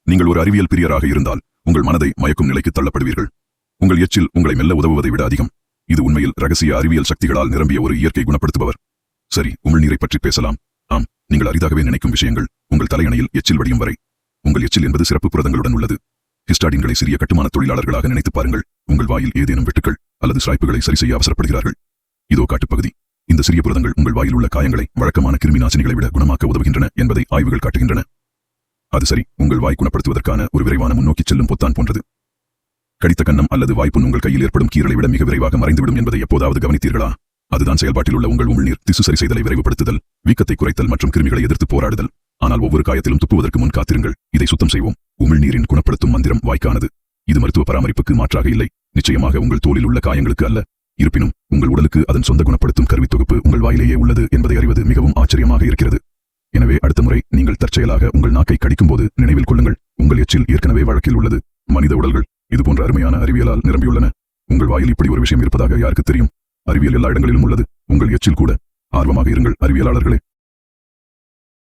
நீங்கள் ஒரு அறிவியல் பிரியராக இருந்தால் உங்கள் மனதை மயக்கும் நிலைக்கு தள்ளப்படுவீர்கள். உங்கள் எச்சில் உங்களை மெல்ல உதவுவதை விட அதிகம். இது உண்மையில் ரகசிய அறிவியல் சக்திகளால் நிரம்பிய ஒரு இயற்கை குணப்படுத்துபவர். சரி, உமிழ்நீரை பற்றி பேசலாம். ஆம், நீங்கள் அரிதாகவே நினைக்கும் விஷயங்கள் உங்கள் தலையணையில் எச்சில் வடியும் வரை. உங்கள் எச்சில் என்பது சிறப்பு புரதங்களுடன் உள்ளது. ஹிஸ்டாடின்களை சிறிய கட்டுமான தொழிலாளர்களாக நினைத்துப் பாருங்கள். உங்கள் வாயில் ஏதேனும் வெட்டுக்கள் அல்லது சாய்ப்புகளை சரி செய்ய அவசரப்படுகிறார்கள். இதோ காட்டுப்பகுதி. இந்த சிறிய புரதங்கள் உங்கள் வாயில் உள்ள காயங்களை வழக்கமான கிருமி நாசினிகளை விட குணமாக்க உதவுகின்றன என்பதை ஆய்வுகள் காட்டுகின்றன. அது சரி, உங்கள் வாய் குணப்படுத்துவதற்கான ஒரு விரைவான முன்னோக்கிச் செல்லும் பொத்தான் போன்றது. கடித்த கன்னம் அல்லது வாய்ப்புண் உங்கள் கையில் ஏற்படும் கீறலை விட மிக விரைவாக மறைந்துவிடும் என்பதை எப்போதாவது கவனித்தீர்களா? அதுதான் செயல்பாட்டில் உள்ள உங்கள் உமிழ்நீர் திசு சரி செய்தலை விரைவுபடுத்துதல், வீக்கத்தை குறைத்தல் மற்றும் கிருமிகளை எதிர்த்து போராடுதல். ஆனால் ஒவ்வொரு காயத்திலும் துப்புவதற்கு முன் காத்திருங்கள். இதை சுத்தம் செய்வோம். உமிழ்நீரின் குணப்படுத்தும் மந்திரம் வாய்க்கானது. இது மருத்துவ பராமரிப்புக்கு மாற்றாக இல்லை. நிச்சயமாக உங்கள் தோலில் உள்ள காயங்களுக்கு அல்ல. இருப்பினும் உங்கள் உடலுக்கு அதன் சொந்த குணப்படுத்தும் கருவித் தொகுப்பு உங்கள் வாயிலேயே உள்ளது என்பதை அறிவது மிகவும் ஆச்சரியமாக இருக்கிறது. எனவே அடுத்த முறை நீங்கள் தற்செயலாக உங்கள் நாக்கை கடிக்கும்போது நினைவில் கொள்ளுங்கள், உங்கள் எச்சில் ஏற்கனவே வழக்கில் உள்ளது. மனித உடல்கள் இதுபோன்ற அருமையான அறிவியலால் நிரம்பியுள்ளன. உங்கள் வாயில் இப்படி ஒரு விஷயம் இருப்பதாக யாருக்கு தெரியும்? அறிவியல் எல்லா இடங்களிலும் உள்ளது, உங்கள் எச்சில் கூட. ஆர்வமாக இருங்கள் அறிவியலாளர்களே.